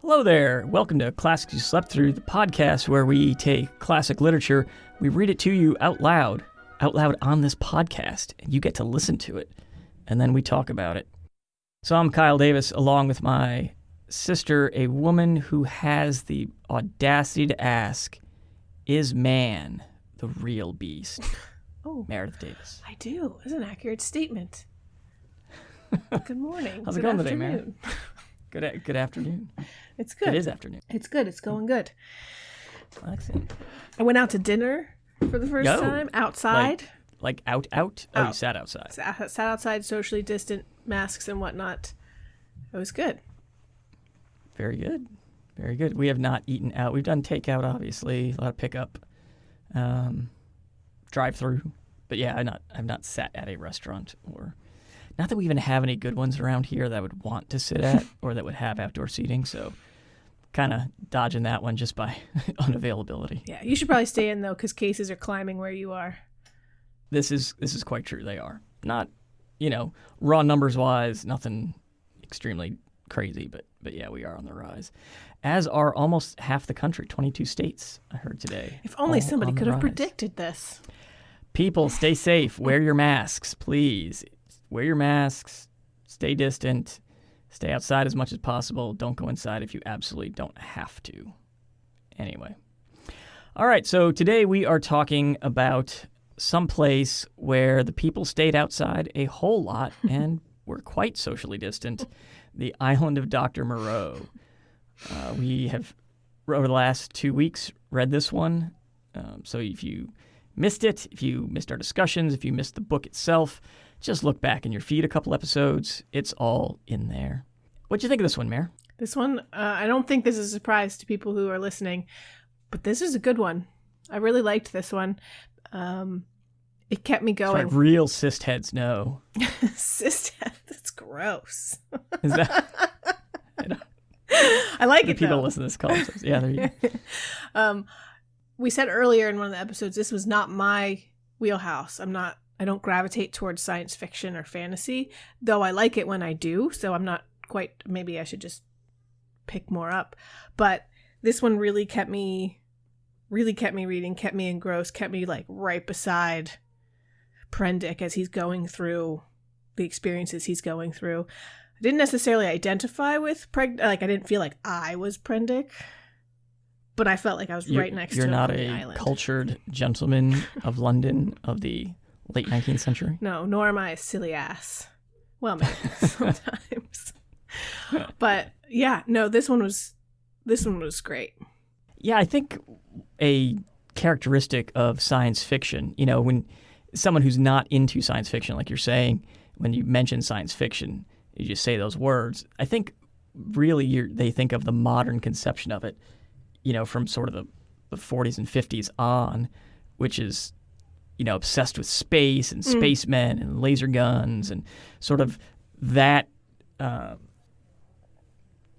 Hello there. Welcome to Classics You Slept Through, the podcast where we take classic literature, we read it to you out loud on this podcast, and you get to listen to it, and then we talk about it. So I'm Kyle Davis, along with my sister, a woman who has the audacity to ask, is man the real beast? Oh, Meredith Davis. I do. That's an accurate statement. Good morning. How's it going today, Meredith? Good afternoon. It's good. It is afternoon. It's good. It's going good. Excellent. I went out to dinner for the first time outside. Like out? Oh, you sat outside. Sat outside, socially distant, masks and whatnot. It was good. Very good. Very good. We have not eaten out. We've done takeout, obviously, a lot of pickup, drive-through. But yeah, I've not sat at a restaurant, or not that we even have any good ones around here that I would want to sit at or that would have outdoor seating. So kind of dodging that one just by unavailability. Yeah, you should probably stay in though, because cases are climbing where you are. This is quite true. They are not, raw numbers wise, nothing extremely crazy, but yeah, we are on the rise. As are almost half the country, 22 states, I heard today. If only somebody could have predicted this. People, stay safe. Wear your masks, please. Wear your masks. Stay distant. Stay outside as much as possible. Don't go inside if you absolutely don't have to. Anyway. All right, so today we are talking about some place where the people stayed outside a whole lot and were quite socially distant, the island of Dr. Moreau. We have, over the last 2 weeks, read this one. So if you missed it, if you missed our discussions, if you missed the book itself, just look back in your feed a couple episodes. It's all in there. What'd you think of this one, Mare? This one, I don't think this is a surprise to people who are listening, but this is a good one. I really liked this one. It kept me going. That's right, real cyst heads know. Cyst head? That's gross. Is that? I like it, people though. listen to this call. Yeah, there you go. We said earlier in one of the episodes, this was not my wheelhouse. I don't gravitate towards science fiction or fantasy, though I like it when I do. So I'm not quite, maybe I should just pick more up. But this one really kept me reading, kept me engrossed, kept me like right beside Prendick as he's going through the experiences he's going through. I didn't necessarily identify with I didn't feel like I was Prendick, but I felt like I was right next to him on the island. You're not a cultured gentleman of London of the late 19th century? No, nor am I a silly ass. Well, maybe sometimes. But yeah, no, this one was great. Yeah, I think a characteristic of science fiction, when someone who's not into science fiction, like you're saying, when you mention science fiction, you just say those words. I think really they think of the modern conception of it, from sort of the 40s and 50s on, which is, obsessed with space and spacemen and laser guns and sort of that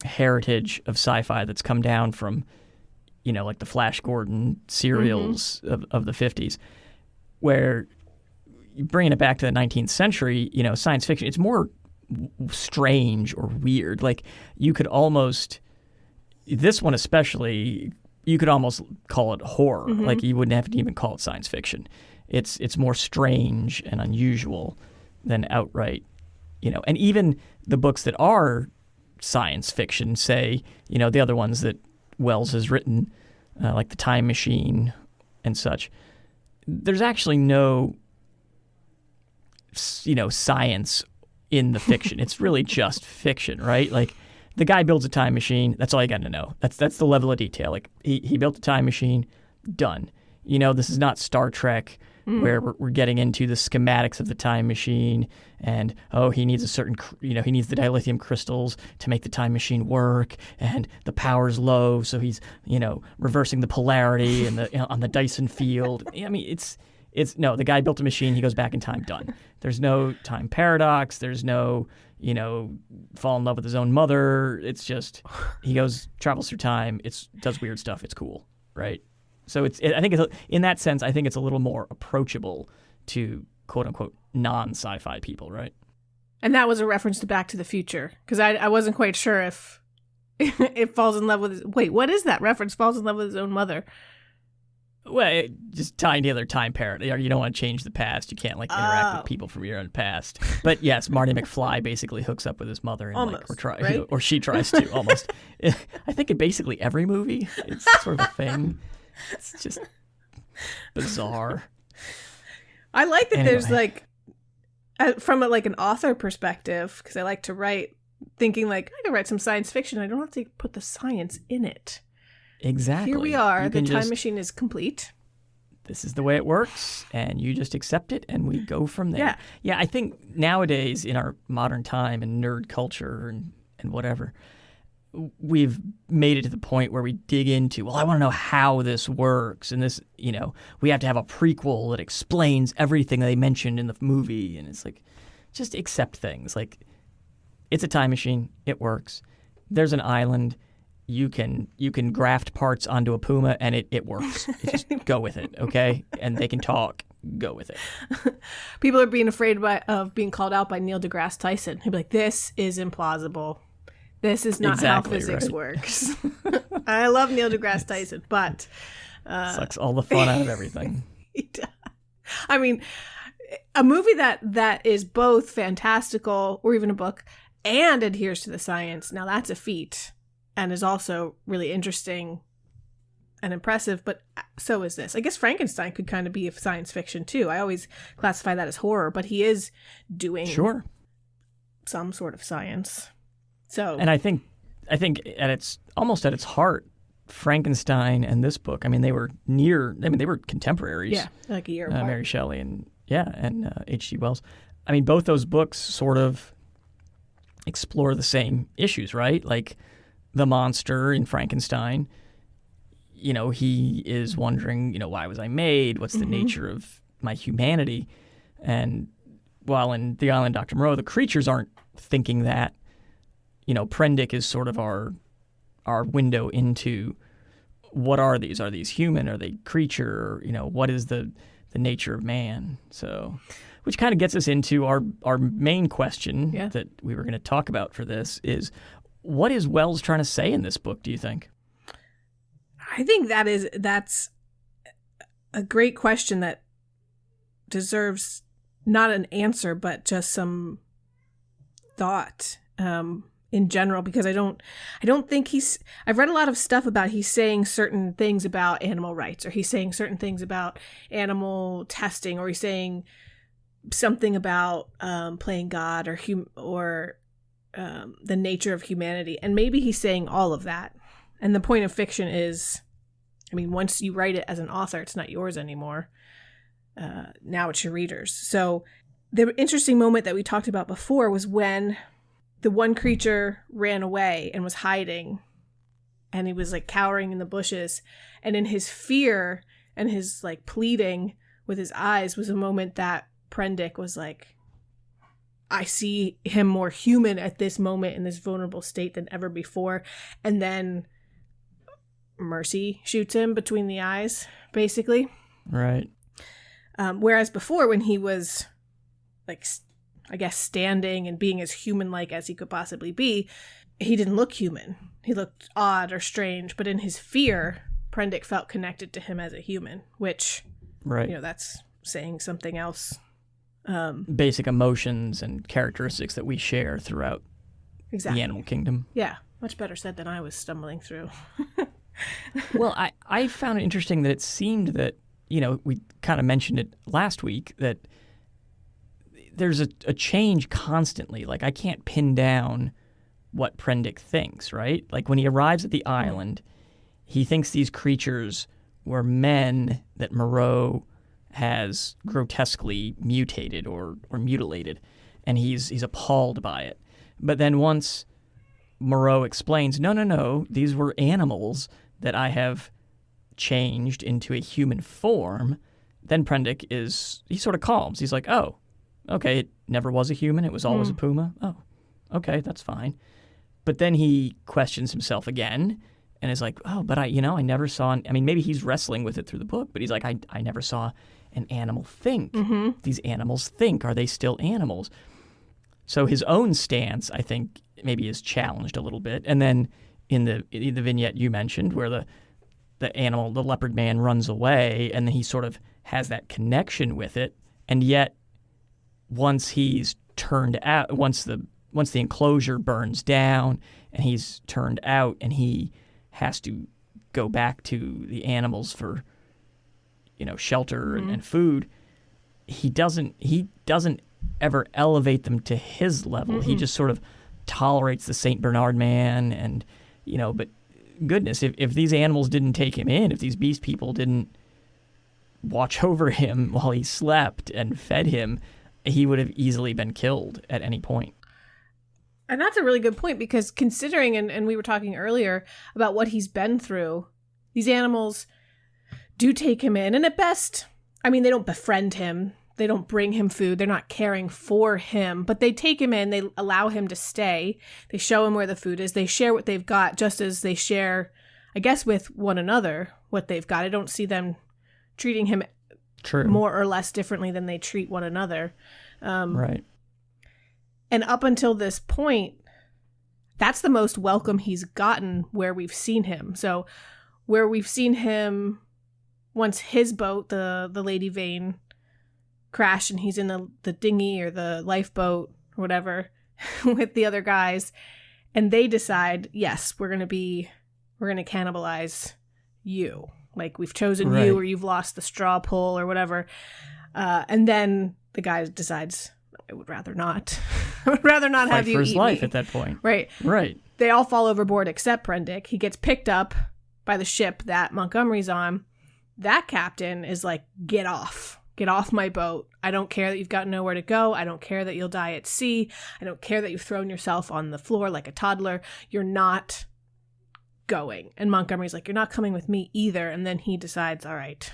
heritage of sci-fi that's come down from, like the Flash Gordon serials of the 50s, where bringing it back to the 19th century, science fiction, it's more strange or weird. Like you could almost, this one especially, you could almost call it horror. Like you wouldn't have to even call it science fiction. It's more strange and unusual than outright, and even the books that are science fiction, say, the other ones that Wells has written, like The Time Machine and such, there's actually no, science in the fiction. It's really just fiction, right? Like the guy builds a time machine. That's all you got to know. That's the level of detail. Like he built a time machine, done. This is not Star Trek where we're getting into the schematics of the time machine and, he needs a certain, he needs the dilithium crystals to make the time machine work and the power's low. So he's, reversing the polarity and on the Dyson field. I mean, it's no, the guy built a machine. He goes back in time, done. There's no time paradox. There's no, fall in love with his own mother. It's just, he travels through time. Does weird stuff. It's cool. Right. So I think in that sense, I think it's a little more approachable to quote unquote non-sci-fi people, right? And that was a reference to Back to the Future, because I wasn't quite sure if it falls in love with his... Wait, what is that reference? Falls in love with his own mother. Well, just tying together time paradigm. You don't want to change the past. You can't like interact with people from your own past. But yes, Marty McFly basically hooks up with his mother, and almost, right? Or she tries to almost. I think in basically every movie, it's sort of a thing. It's just bizarre. I like that there's like, from like an author perspective, because I like to write, thinking like I could write some science fiction. I don't have to put the science in it. Exactly. Here we are. The time machine is complete. This is the way it works, and you just accept it, and we go from there. Yeah. I think nowadays in our modern time and nerd culture and whatever, we've made it to the point where we dig into, well, I want to know how this works, and this, we have to have a prequel that explains everything they mentioned in the movie, and it's like, just accept things. Like, it's a time machine. It works. There's an island. You can graft parts onto a puma, and it works. You just go with it, okay? And they can talk. Go with it. People are being afraid of being called out by Neil deGrasse Tyson. He'd be like, this is implausible. This is not how physics works. I love Neil deGrasse Tyson, but... sucks all the fun out of everything. He does. I mean, a movie that is both fantastical, or even a book, and adheres to the science, now that's a feat. And is also really interesting and impressive, but so is this. I guess Frankenstein could kind of be science fiction too. I always classify that as horror, but he is doing some sort of science. So, and I think at its heart, Frankenstein and this book, I mean, they were contemporaries. Yeah, like a year apart. Mary Shelley and H.G. Wells. I mean, both those books sort of explore the same issues, right? Like, the monster in Frankenstein, he is wondering, why was I made? What's the nature of my humanity? And while in The Island Dr. Moreau, the creatures aren't thinking that. Prendick is sort of our window into what are these? Are these human? Are they creature? What is the nature of man? So, which kind of gets us into our main question that we were going to talk about for this is, what is Wells trying to say in this book, do you think? I think that's a great question that deserves not an answer, but just some thought in general, because I don't think I've read a lot of stuff about he's saying certain things about animal rights, or he's saying certain things about animal testing, or he's saying something about playing God or the nature of humanity. And maybe he's saying all of that. And the point of fiction is, I mean, once you write it as an author, it's not yours anymore. Now it's your readers. So the interesting moment that we talked about before was when the one creature ran away and was hiding, and he was like cowering in the bushes. And in his fear and his like pleading with his eyes was a moment that Prendick was like, I see him more human at this moment in this vulnerable state than ever before. And then Mercy shoots him between the eyes, basically. Right. Whereas before, when he was, like, I guess, standing and being as human-like as he could possibly be, he didn't look human. He looked odd or strange. But in his fear, Prendick felt connected to him as a human, which, that's saying something else. Basic emotions and characteristics that we share throughout the animal kingdom. Yeah, much better said than I was stumbling through. Well, I found it interesting that it seemed that, we kind of mentioned it last week, that there's a change constantly. Like, I can't pin down what Prendick thinks, right? Like, when he arrives at the island, he thinks these creatures were men that Moreau has grotesquely mutated or mutilated, and he's appalled by it. But then once Moreau explains, no, these were animals that I have changed into a human form, then Prendick he sort of calms. He's like, oh, okay, it never was a human, it was always a puma. Oh, okay, that's fine. But then he questions himself again and is like, oh, but I never saw, maybe he's wrestling with it through the book, but he's like, I never saw an animal think. Mm-hmm. These animals think. Are they still animals? So his own stance, I think, maybe is challenged a little bit. And then in the vignette you mentioned where the animal, the leopard man, runs away, and then he sort of has that connection with it. And yet, once he's turned out, once the enclosure burns down and he's turned out and he has to go back to the animals for, shelter and food, he doesn't ever elevate them to his level. Mm-hmm. He just sort of tolerates the St. Bernard man, and but goodness, if these animals didn't take him in, if these beast people didn't watch over him while he slept and fed him, he would have easily been killed at any point. And that's a really good point, because considering, and we were talking earlier about what he's been through, these animals do take him in, and at best, I mean, they don't befriend him. They don't bring him food. They're not caring for him, but they take him in. They allow him to stay. They show him where the food is. They share what they've got, just as they share, I guess, with one another what they've got. I don't see them treating him more or less differently than they treat one another. Right. And up until this point, that's the most welcome he's gotten where we've seen him. So where we've seen him once his boat, the Lady Vane, crashed and he's in the dinghy or the lifeboat or whatever with the other guys, and they decide, yes, we're going to cannibalize you. Like, we've chosen you, or you've lost the straw pull or whatever. And then the guy decides, I would rather not. I would rather not have you for his eat life me. at that point. Right. Right. They all fall overboard except Prendick. He gets picked up by the ship that Montgomery's on. That captain is like, get off my boat. I don't care that you've got nowhere to go. I don't care that you'll die at sea. I don't care that you've thrown yourself on the floor like a toddler. You're not going. And Montgomery's like, you're not coming with me either. And then he decides, all right,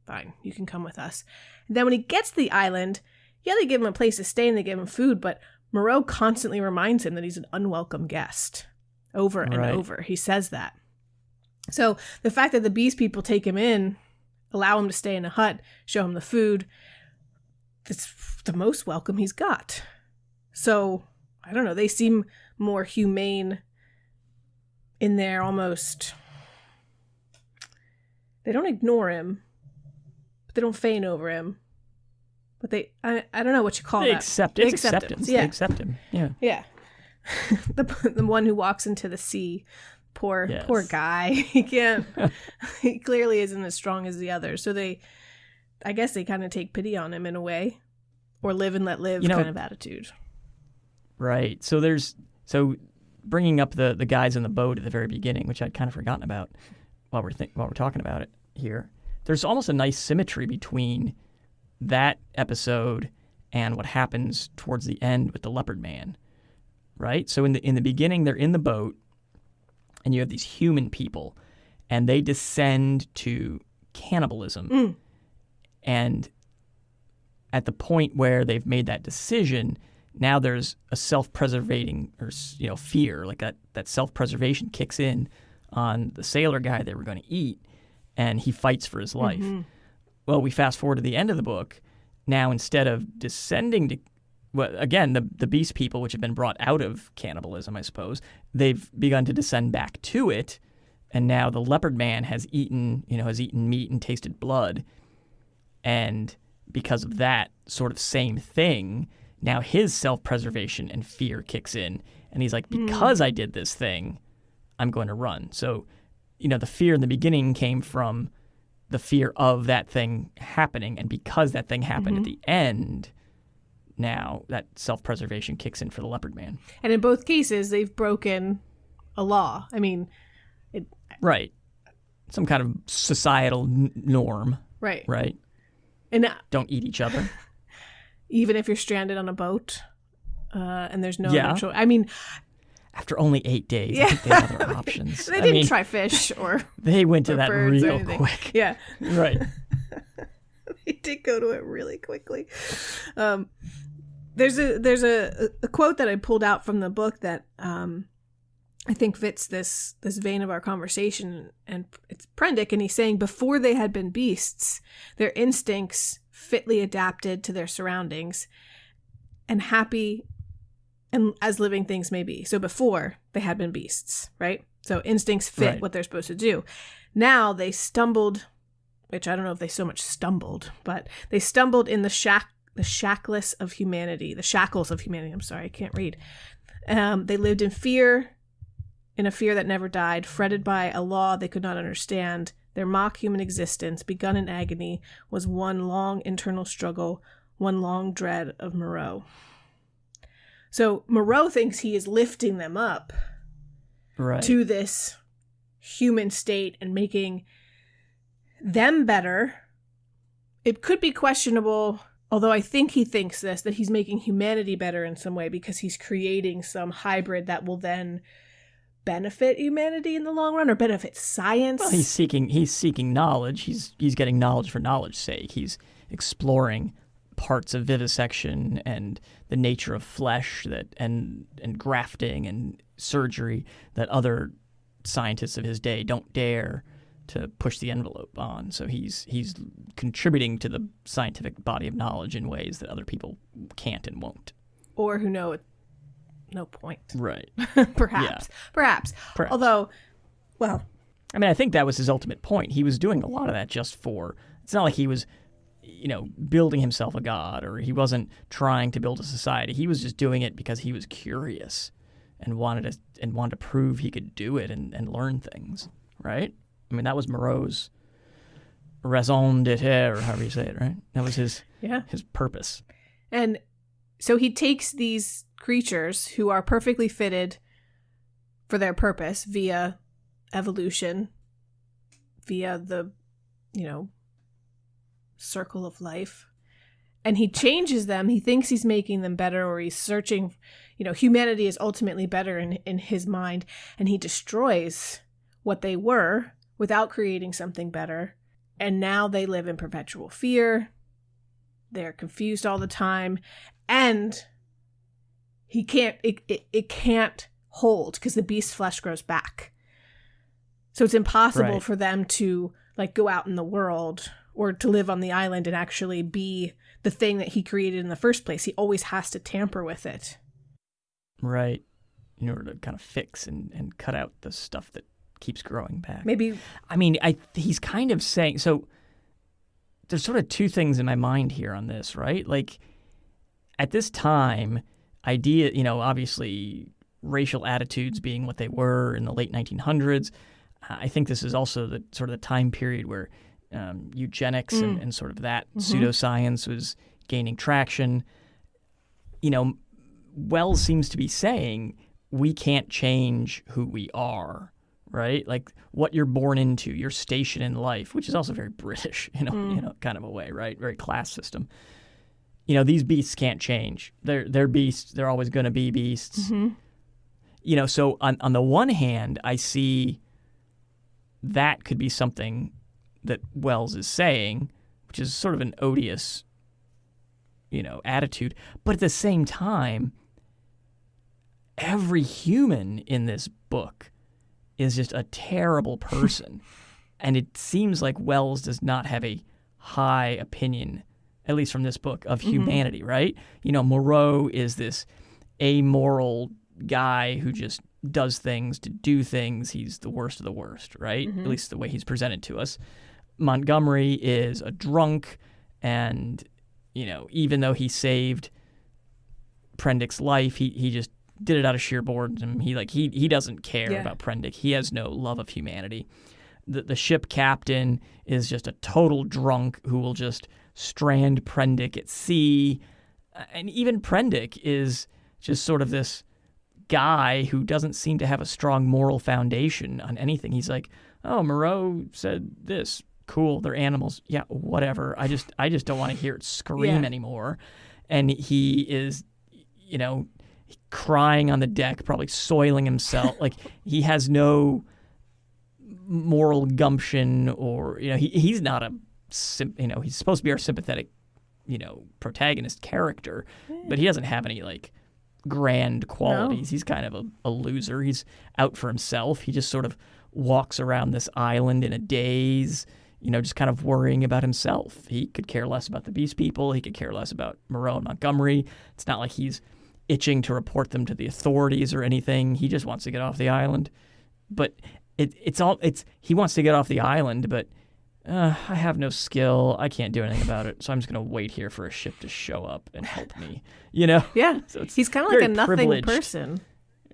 fine, you can come with us. And then when he gets to the island, yeah, they give him a place to stay and they give him food, but Moreau constantly reminds him that he's an unwelcome guest. Over and over. He says that. So the fact that the beast people take him in, allow him to stay in a hut, show him the food, it's the most welcome he's got. So, I don't know, they seem more humane in there almost. They don't ignore him, but they don't faint over him. But I don't know what you call that. It's acceptance. Yeah. They accept him. Yeah. Yeah. the one who walks into the sea. Poor guy. He can't. He clearly isn't as strong as the others. So I guess they kind of take pity on him in a way, or live and let live kind of attitude. Right. So bringing up the guys in the boat at the very beginning, which I'd kind of forgotten about while we're talking about it here. There's almost a nice symmetry between that episode and what happens towards the end with the leopard man. Right. So in the beginning, they're in the boat. And you have these human people, and they descend to cannibalism. Mm. And at the point where they've made that decision, now there's a self-preservating or fear, like that self-preservation kicks in on the sailor guy they were going to eat, and he fights for his life. Mm-hmm. Well, we fast forward to the end of the book. Now, instead of descending to again, the beast people, which have been brought out of cannibalism, I suppose, they've begun to descend back to it, and now the leopard man has eaten meat and tasted blood, and because of that sort of same thing, now his self-preservation and fear kicks in, and he's like, because I did this thing, I'm going to run. So, the fear in the beginning came from the fear of that thing happening, and because that thing happened at the end, now that self-preservation kicks in for the leopard man. And in both cases, they've broken a law. I mean, right. Some kind of societal norm. Right. Right. And don't eat each other. Even if you're stranded on a boat and there's no other choice. I mean, after only 8 days, I think they had other options. They didn't try fish or they went to that real quick. Yeah. Right. They did go to it really quickly. There's a quote that I pulled out from the book that I think fits this vein of our conversation, and it's Prendick, and he's saying, before they had been beasts, their instincts fitly adapted to their surroundings and happy and as living things may be. So before they had been beasts, right? So instincts fit Right. what they're supposed to do. Now they stumbled, which I don't know if they so much stumbled, but they stumbled in the shackles of humanity. I'm sorry, I can't read. They lived in fear, in a fear that never died, fretted by a law they could not understand. Their mock human existence, begun in agony, was one long internal struggle, one long dread of Moreau. So Moreau thinks he is lifting them up Right. to this human state and making them better. It could be questionable, although I think he thinks this, that he's making humanity better in some way because he's creating some hybrid that will then benefit humanity in the long run or benefit science. Well, he's seeking knowledge. He's getting knowledge for knowledge's sake. He's exploring parts of vivisection and the nature of flesh and grafting and surgery that other scientists of his day don't dare to push the envelope on. So he's contributing to the scientific body of knowledge in ways that other people can't and won't. Or who know it. No point. Right. Perhaps. Although, well, I mean, I think that was his ultimate point. He was doing a lot of that just for, it's not like he was, building himself a god, or he wasn't trying to build a society. He was just doing it because he was curious and wanted to prove he could do it and learn things, right? I mean, that was Moreau's raison d'être, or however you say it, right? That was his purpose. And so he takes these creatures who are perfectly fitted for their purpose via evolution, via the, circle of life, and he changes them. He thinks he's making them better, or he's searching, humanity is ultimately better in his mind, and he destroys what they were without creating something better. And now they live in perpetual fear. They're confused all the time, and it can't hold because the beast flesh grows back. So it's impossible for them to go out in the world or to live on the island and actually be the thing that he created in the first place. He always has to tamper with it. Right. In order to kind of fix and cut out the stuff that keeps growing back. Maybe. I mean, he's kind of saying, so there's sort of two things in my mind here on this, right? Like, at this time, obviously racial attitudes being what they were in the late 1900s, I think this is also the sort of the time period where eugenics and sort of that pseudoscience was gaining traction. Wells seems to be saying we can't change who we are, right? Like what you're born into, your station in life, which is also very British, kind of a way, right? Very class system. These beasts can't change. They're beasts. They're always going to be beasts. Mm-hmm. So on the one hand, I see that could be something that Wells is saying, which is sort of an odious, attitude. But at the same time, every human in this book is just a terrible person. And it seems like Wells does not have a high opinion, at least from this book, of humanity, right? Moreau is this amoral guy who just does things to do things. He's the worst of the worst, right? At least the way he's presented to us. Montgomery is a drunk, and even though he saved Prendick's life, he just did it out of sheer boredom. He doesn't care about Prendick. He has no love of humanity. The ship captain is just a total drunk who will just strand Prendick at sea, and even Prendick is just sort of this guy who doesn't seem to have a strong moral foundation on anything. He's like, oh, Moreau said this. Cool, they're animals. Yeah, whatever. I just don't want to hear it scream anymore. And he is, crying on the deck, probably soiling himself. Like he has no moral gumption, or he's not he's supposed to be our sympathetic, protagonist character, but he doesn't have any grand qualities. No. He's kind of a loser. He's out for himself. He just sort of walks around this island in a daze, just kind of worrying about himself. He could care less about the Beast People. He could care less about Moreau and Montgomery. It's not like he's itching to report them to the authorities or anything. He just wants to get off the island, but it's he wants to get off the island, but I have no skill. I can't do anything about it, so I'm just going to wait here for a ship to show up and help me. Yeah. So he's kind of like a nothing privileged person.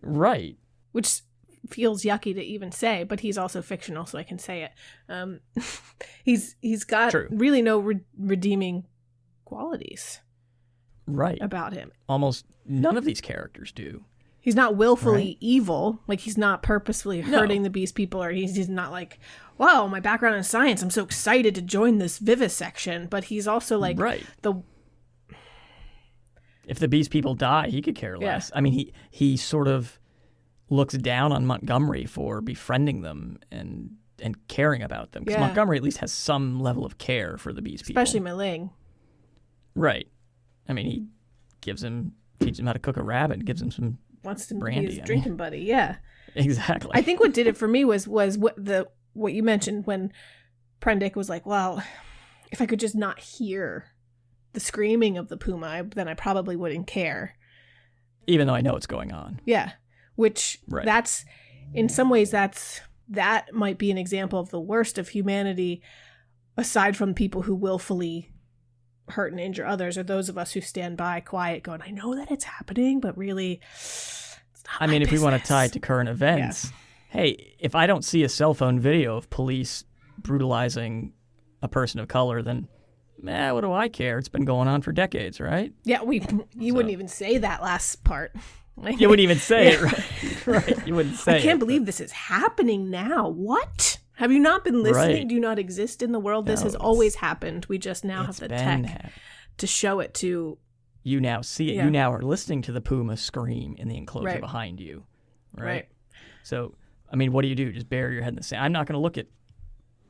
Right. Which feels yucky to even say, but he's also fictional, so I can say it. He's got really no redeeming qualities. Right. About him. Almost none of these characters do. He's not willfully evil. Like, he's not purposefully hurting the beast people, or he's not like, wow, my background in science, I'm so excited to join this vivisection. But he's also like if the beast people die, he could care less. I mean, he sort of looks down on Montgomery for befriending them and caring about them. Because Montgomery at least has some level of care for the beast people. Especially Maling. Right. I mean, he teaches him how to cook a rabbit, gives him some wants to brandy. Be his drinking buddy, yeah. Exactly. I think what did it for me was what you mentioned when Prendick was like, well, if I could just not hear the screaming of the puma, then I probably wouldn't care. Even though I know what's going on. Yeah. Which that's, in some ways, that might be an example of the worst of humanity, aside from people who willfully hurt and injure others, or those of us who stand by quiet going, I know that it's happening, but really, it's not my if business. we want to tie it to current events, hey, if I don't see a cell phone video of police brutalizing a person of color, then what do I care? It's been going on for decades, right? Yeah, you wouldn't even say that last part. You wouldn't even say it, right? Right. You wouldn't say it. I can't believe this is happening now. What? Have you not been listening? Right. Do you not exist in the world? This has always happened. We just now have the tech to show it to... You now see it. Yeah. You now are listening to the puma scream in the enclosure behind you. Right? So, I mean, what do? Just bury your head in the sand. I'm not going to look at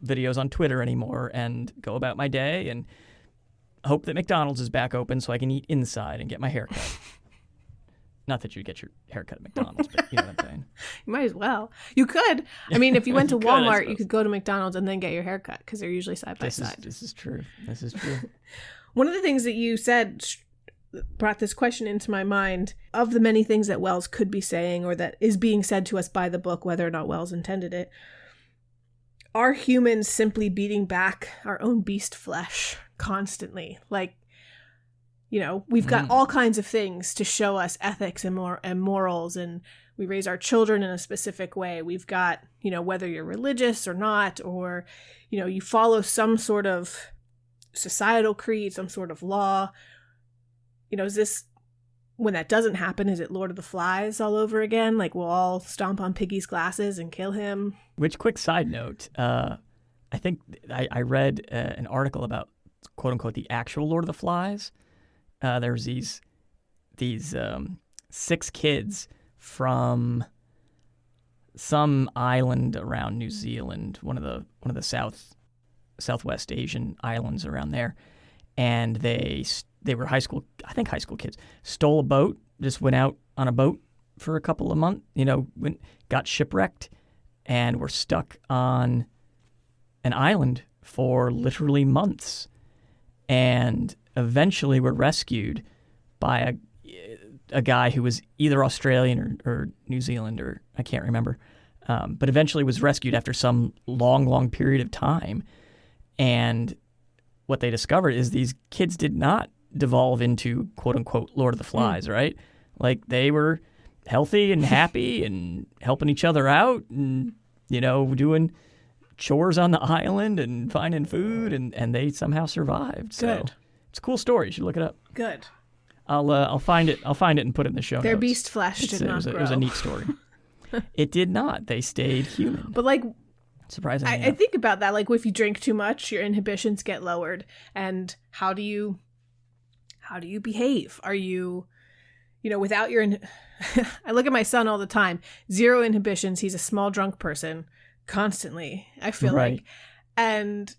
videos on Twitter anymore and go about my day and hope that McDonald's is back open so I can eat inside and get my hair cut. Not that you get your haircut at McDonald's, but you know what I'm saying. You might as well. You could. I mean, if you went to Walmart, you could go to McDonald's and then get your haircut because they're usually side by side. This is true. This is true. One of the things that you said brought this question into my mind. Of the many things that Wells could be saying or that is being said to us by the book, whether or not Wells intended it, are humans simply beating back our own beast flesh constantly? Like, you know, we've got all kinds of things to show us ethics and morals, and we raise our children in a specific way. We've got, you know, whether you're religious or not, or, you know, you follow some sort of societal creed, some sort of law. You know, is this, when that doesn't happen, is it Lord of the Flies all over again? Like, we'll all stomp on Piggy's glasses and kill him? Which, quick side note, I think I read an article about, quote unquote, the actual Lord of the Flies. There's these 6 kids from some island around New Zealand, one of the Southwest Asian islands around there, and they were high school kids, stole a boat, just went out on a boat for a couple of months, got shipwrecked, and were stuck on an island for literally months, and eventually were rescued by a guy who was either Australian or New Zealand, or I can't remember, but eventually was rescued after some long period of time. And what they discovered is these kids did not devolve into, quote unquote, Lord of the Flies, right? Like, they were healthy and happy and helping each other out and, doing chores on the island and finding food, and they somehow survived. Good. So it's a cool story. You should look it up. Good. I'll find it and put it in the show notes. Their beast flesh did not grow. It was a neat story. It did not. They stayed human. But like, surprisingly, I think about that. Like, if you drink too much, your inhibitions get lowered. And how do you behave? Are you, without your? I look at my son all the time. 0 inhibitions. He's a small drunk person, constantly. I feel like, and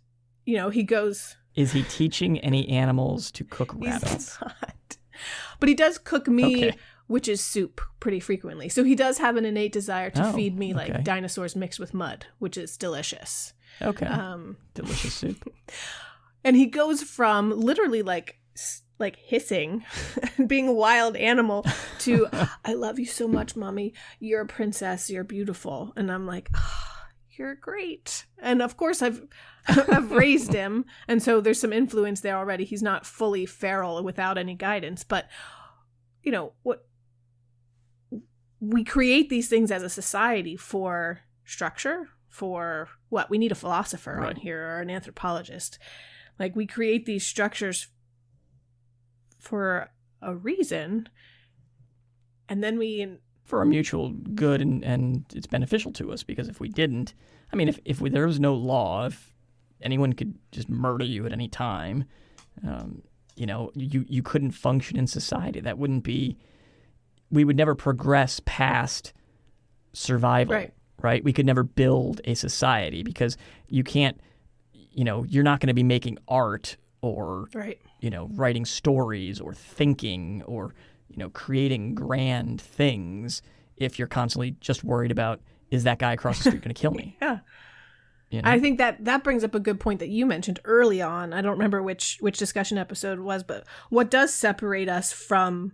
he goes. Is he teaching any animals to cook rabbits? He's not. But he does cook me, which is soup, pretty frequently. So he does have an innate desire to feed me like dinosaurs mixed with mud, which is delicious. Okay. Delicious soup. And he goes from literally like like hissing and being a wild animal to I love you so much, mommy, you're a princess, you're beautiful. And I'm like, oh, you're great. And of course I've raised him, and so there's some influence there already. He's not fully feral without any guidance, but you know what, we create these things as a society for structure, for what we need a philosopher on here or an anthropologist. Like, we create these structures for a reason, and then for a mutual good, and it's beneficial to us, because if we didn't, I mean, if there was no law, if anyone could just murder you at any time, you know, you couldn't function in society. That wouldn't be, we would never progress past survival, right? We could never build a society, because you can't, you know, you're not going to be making art or, you know, writing stories or thinking or, you know, creating grand things if you're constantly just worried about, is that guy across the street going to kill me? Yeah. You know? I think that brings up a good point that you mentioned early on. I don't remember which discussion episode it was, but what does separate us from,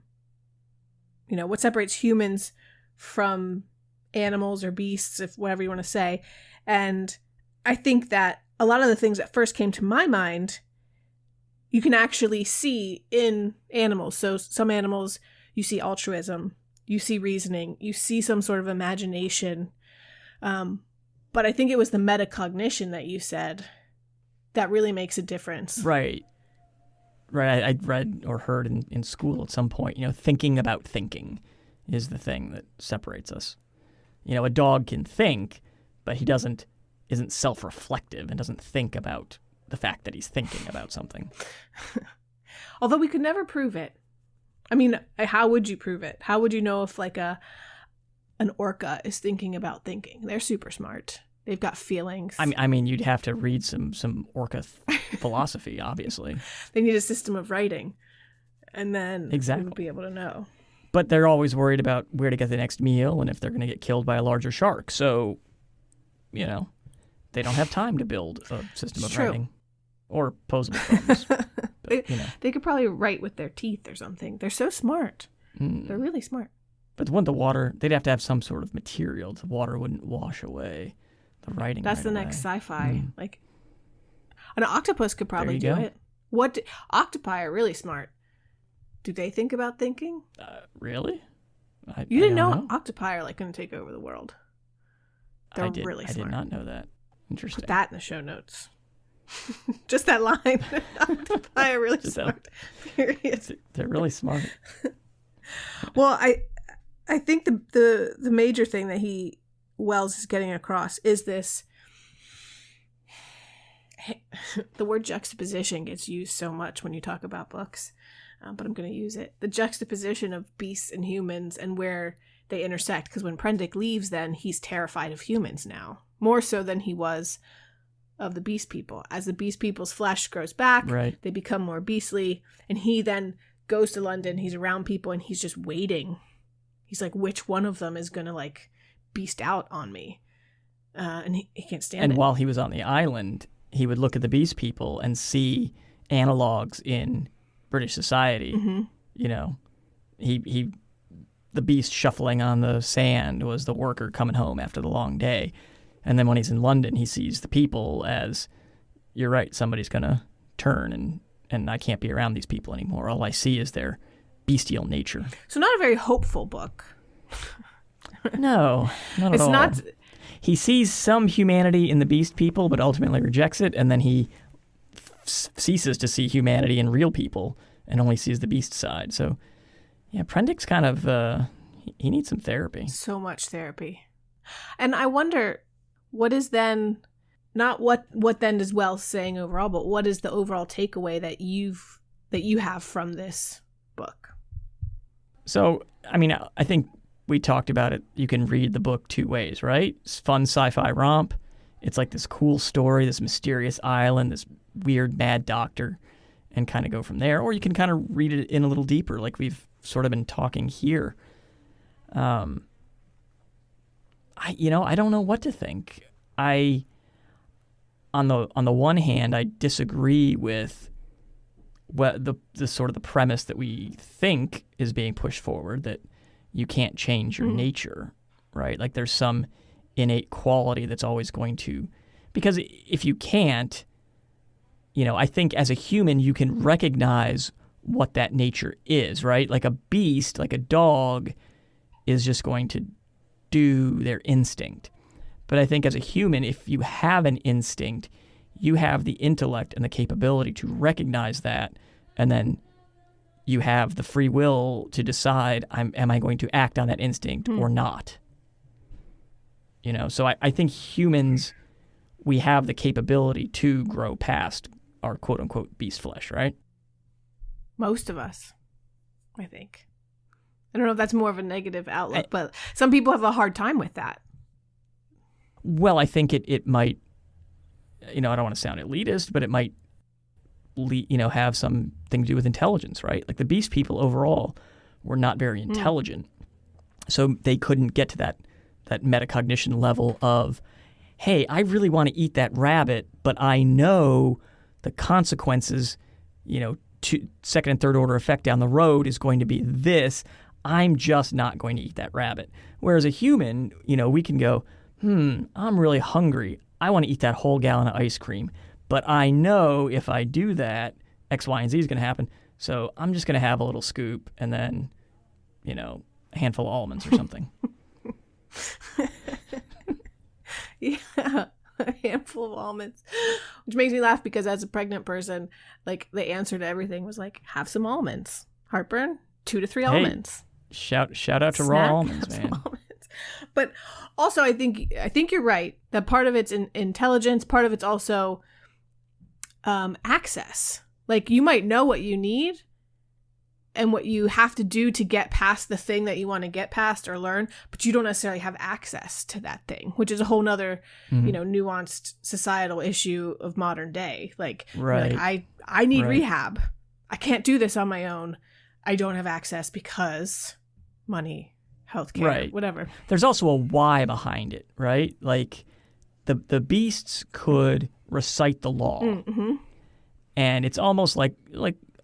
you know, what separates humans from animals or beasts, if whatever you want to say. And I think that a lot of the things that first came to my mind, you can actually see in animals. So some animals, you see altruism, you see reasoning, you see some sort of imagination. But I think it was the metacognition that you said that really makes a difference. Right. I read or heard in school at some point, you know, thinking about thinking is the thing that separates us. You know, a dog can think, but he isn't self-reflective and doesn't think about the fact that he's thinking about something. Although we could never prove it. I mean, how would you prove it? How would you know if like an orca is thinking about thinking? They're super smart. They've got feelings. I mean, you'd have to read some orca philosophy, obviously. They need a system of writing, and then exactly. we would be able to know. But they're always worried about where to get the next meal and if they're going to get killed by a larger shark. So, you know, they don't have time to build a system of writing or posable thumbs. But, you know. They could probably write with their teeth or something. They're so smart. They're really smart. But the water, they'd have to have some sort of material. The water wouldn't wash away the writing. That's the next sci-fi. Like, an octopus could probably do it. Octopi are really smart. Do they think about thinking? Really? You didn't know octopi are like going to take over the world. They're really smart. I did not know that. Interesting. Put that in the show notes. Just that line. Octopi are really smart. Period. They're really smart. Well, I think the major thing that Wells is getting across is this. The word juxtaposition gets used so much when you talk about books. But I'm going to use it. The juxtaposition of beasts and humans and where they intersect. Because when Prendick leaves, then he's terrified of humans now. More so than he was of the beast people. As the beast people's flesh grows back, they become more beastly. And he then goes to London. He's around people and he's just waiting. He's like, which one of them is going to like beast out on me? And he can't stand it. And while he was on the island, he would look at the beast people and see analogs in British society. You know, the beast shuffling on the sand was the worker coming home after the long day. And then when he's in London, he sees the people as, you're right, somebody's going to turn and I can't be around these people anymore. All I see is their bestial nature. So not a very hopeful book. No, not at all. Not. He sees some humanity in the beast people, but ultimately rejects it, and then he ceases to see humanity in real people and only sees the beast side. So, yeah, Prendick's kind of, he needs some therapy. So much therapy. And I wonder, what is then, not what then is Wells saying overall, but what is the overall takeaway that you have from this book? So, I mean, I think we talked about it. You can read the book two ways, right? It's fun sci-fi romp. It's like this cool story, this mysterious island, this weird mad doctor, and kind of go from there. Or you can kind of read it in a little deeper, like we've sort of been talking here. I don't know what to think. On the one hand, I disagree with the sort of the premise that we think is being pushed forward, that you can't change your nature, right? Like there's some innate quality that's always going to, because if you can't, I think as a human you can recognize what that nature is, right? Like a beast, like a dog, is just going to do their instinct. But I think as a human, if you have an instinct, you have the intellect and the capability to recognize that, and then you have the free will to decide, am I going to act on that instinct or not? So I think humans, we have the capability to grow past our quote-unquote beast flesh, right? Most of us, I think. I don't know if that's more of a negative outlook, but some people have a hard time with that. Well, I think it might, I don't want to sound elitist, but it might, have something to do with intelligence, right? Like the beast people overall were not very intelligent. So they couldn't get to that metacognition level of, hey, I really want to eat that rabbit, but I know the consequences, to second and third order effect down the road is going to be this. I'm just not going to eat that rabbit. Whereas a human, we can go, I'm really hungry. I want to eat that whole gallon of ice cream. But I know if I do that, X, Y, and Z is going to happen. So I'm just going to have a little scoop and then, a handful of almonds or something. Yeah, a handful of almonds. Which makes me laugh because as a pregnant person, like the answer to everything was like, have some almonds. Heartburn, 2 to 3 almonds. Shout out to raw almonds, man. Almonds. But also, I think you're right that part of it's intelligence, part of it's also access. Like you might know what you need and what you have to do to get past the thing that you want to get past or learn, but you don't necessarily have access to that thing, which is a whole nother, nuanced societal issue of modern day. Like, right. Like I need rehab. I can't do this on my own. I don't have access because money, healthcare, whatever. There's also a why behind it, right? Like the beasts could recite the law. Mm-hmm. And it's almost like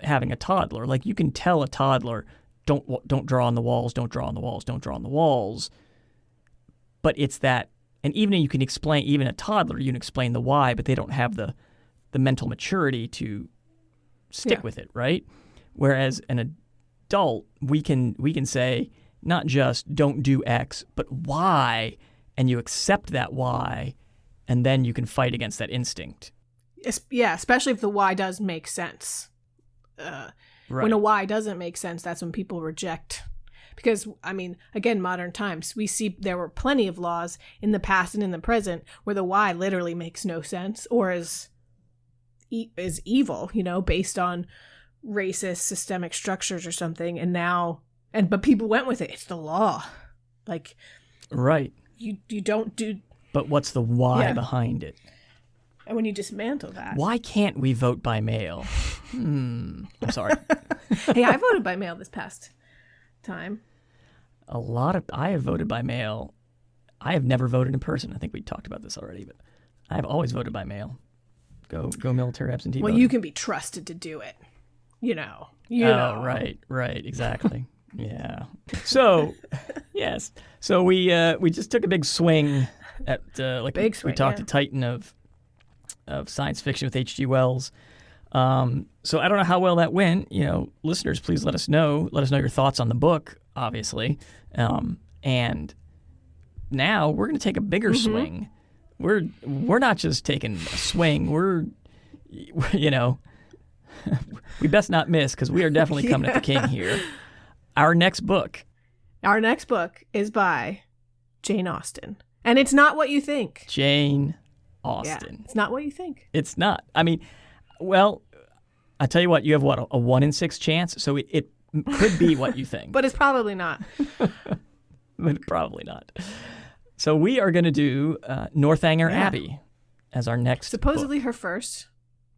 having a toddler. Like you can tell a toddler, don't draw on the walls, don't draw on the walls, don't draw on the walls. But it's that, and even you can explain, even a toddler, you can explain the why, but they don't have the mental maturity to stick with it, right? Whereas an adult, we can say not just don't do X, but why, and you accept that why, and then you can fight against that instinct. Yeah, especially if the why does make sense. When a why doesn't make sense, that's when people reject. Because, again, modern times, we see there were plenty of laws in the past and in the present where the why literally makes no sense or is evil, based on racist systemic structures or something. But people went with it. It's the law. Like, right. You don't do. But what's the why behind it? And when you dismantle that. Why can't we vote by mail? I'm sorry. Hey, I voted by mail this past time. I have voted by mail. I have never voted in person. I think we talked about this already, but I have always voted by mail. Go military absentee voting. Well, you can be trusted to do it. You know. Right, exactly. Yeah. So, yes. So we just took a big swing at we talked to Titan of science fiction with H.G. Wells. So I don't know how well that went. Listeners, please let us know. Let us know your thoughts on the book, obviously. And now we're going to take a bigger swing. We're not just taking a swing. We're we best not miss because we are definitely coming at the king here. Our next book is by Jane Austen, and it's not what you think. Jane Austen. Yeah, it's not what you think. It's not. Well, I tell you what, you have a 1 in 6 chance, so it could be what you think. But it's probably not. But probably not. So we are going to do Northanger Abbey as our next supposedly book. Her first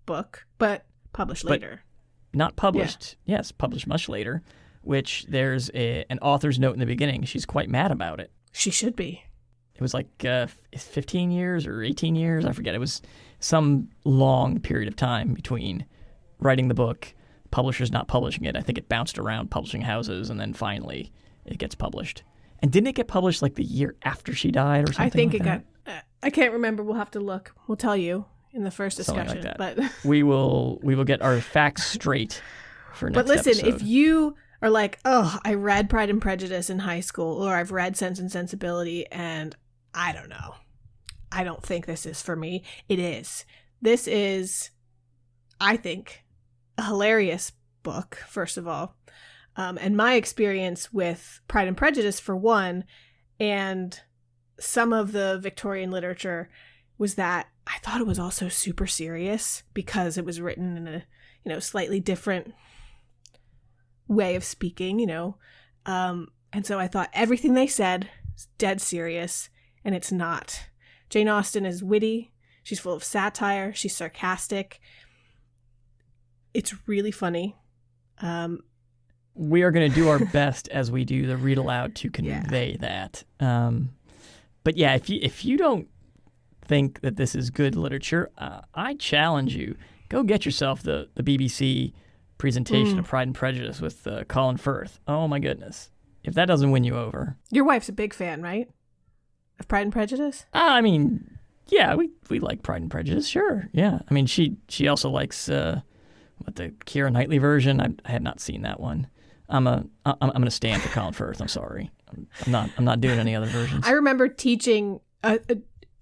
book, but published later. Not published. Yeah. Yes, published much later, which there's an author's note in the beginning. She's quite mad about it. She should be. It was like 15 years or 18 years. I forget. It was some long period of time between writing the book, publishers not publishing it. I think it bounced around publishing houses, and then finally it gets published. And didn't it get published like the year after she died or something? I think like it that? got. I can't remember. We'll have to look. We'll tell you in the first Something discussion. like that. But we will get our facts straight for next but listen, episode. if you are like, oh, I read Pride and Prejudice in high school, or I've read Sense and Sensibility, and I don't know, I don't think this is for me. It is. This is, I think, a hilarious book, first of all. And my experience with Pride and Prejudice, for one, and some of the Victorian literature, was that I thought it was also super serious because it was written in a, slightly different way of speaking, and so I thought everything they said is dead serious, and it's not. Jane Austen is witty. She's full of satire. She's sarcastic. It's really funny. We are going to do our best as we do the read aloud to convey that. But yeah, if you don't think that this is good literature, I challenge you, go get yourself the BBC presentation of Pride and Prejudice with Colin Firth. Oh my goodness. If that doesn't win you over. Your wife's a big fan, right? Of Pride and Prejudice? I mean, yeah, we like Pride and Prejudice, sure. Yeah. I mean, she also likes the Keira Knightley version. I had not seen that one. I'm going to stand for Colin Firth. I'm sorry. I'm not doing any other versions. I remember teaching a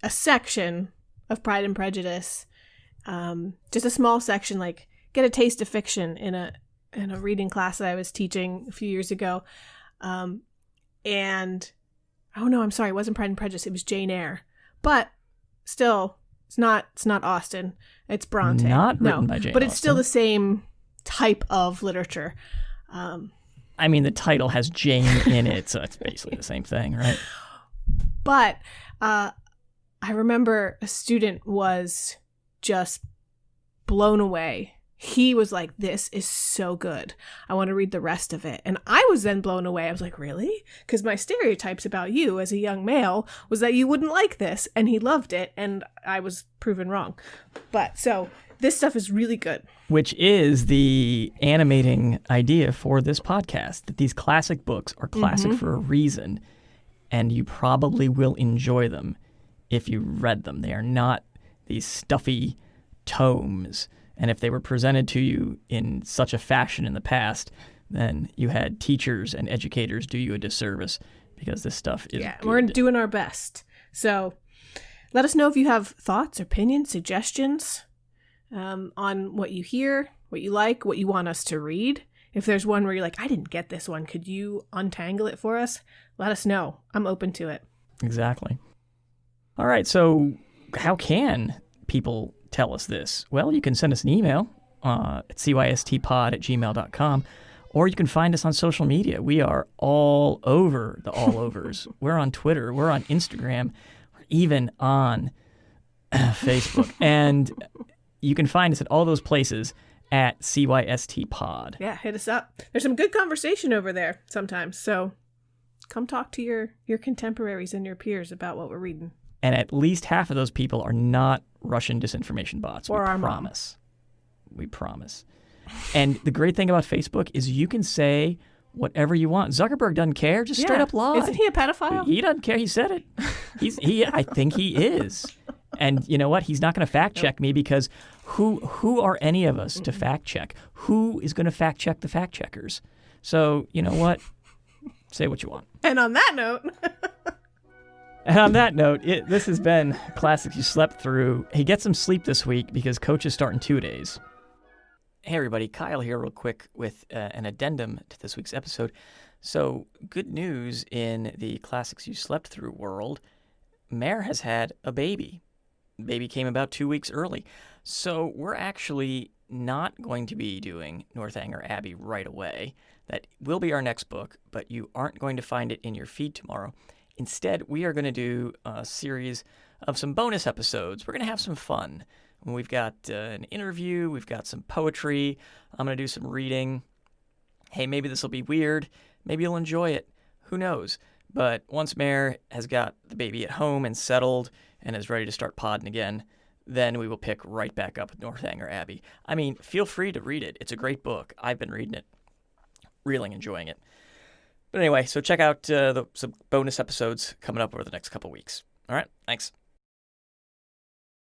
section of Pride and Prejudice, just a small section, like get a taste of fiction in a reading class that I was teaching a few years ago. And oh no, I'm sorry, it wasn't Pride and Prejudice, it was Jane Eyre. But still, it's not Austen. It's Bronte. Not written by Jane but Austen. It's still the same type of literature. I mean, the title has Jane in it, so it's basically the same thing, right? But I remember a student was just blown away. He was like, this is so good. I want to read the rest of it. And I was then blown away. I was like, really? Because my stereotypes about you as a young male was that you wouldn't like this. And he loved it. And I was proven wrong. But so this stuff is really good. Which is the animating idea for this podcast, that these classic books are classic for a reason. And you probably will enjoy them if you read them. They are not these stuffy tomes. And if they were presented to you in such a fashion in the past, then you had teachers and educators do you a disservice, because this stuff is good. We're doing our best. So let us know if you have thoughts, opinions, suggestions on what you hear, what you like, what you want us to read. If there's one where you're like, I didn't get this one, could you untangle it for us? Let us know. I'm open to it. Exactly. All right, so how can people tell us this? Well, you can send us an email at cystpod@gmail.com, or you can find us on social media. We are all over the all-overs. We're on Twitter. We're on Instagram. We're even on Facebook. And you can find us at all those places at cystpod. Yeah, hit us up. There's some good conversation over there sometimes. So come talk to your contemporaries and your peers about what we're reading. And at least half of those people are not Russian disinformation bots. Or we our promise. We promise. And the great thing about Facebook is you can say whatever you want. Zuckerberg doesn't care. Just straight up lie. Isn't he a pedophile? He doesn't care. He said it. I think he is. And you know what? He's not going to fact check me, because who are any of us to fact check? Who is going to fact check the fact checkers? So you know what? Say what you want. And on that note. And on that note, this has been Classics You Slept Through. Hey, get some sleep this week because Coach is starting 2 days. Hey, everybody. Kyle here real quick with an addendum to this week's episode. So, good news in the Classics You Slept Through world. Mare has had a baby. The baby came about 2 weeks early. So, we're actually not going to be doing Northanger Abbey right away. That will be our next book, but you aren't going to find it in your feed tomorrow. Instead, we are going to do a series of some bonus episodes. We're going to have some fun. We've got an interview. We've got some poetry. I'm going to do some reading. Hey, maybe this will be weird. Maybe you'll enjoy it. Who knows? But once Mare has got the baby at home and settled and is ready to start podding again, then we will pick right back up with Northanger Abbey. I mean, feel free to read it. It's a great book. I've been reading it, really enjoying it. But anyway, so check out some bonus episodes coming up over the next couple weeks. All right, thanks.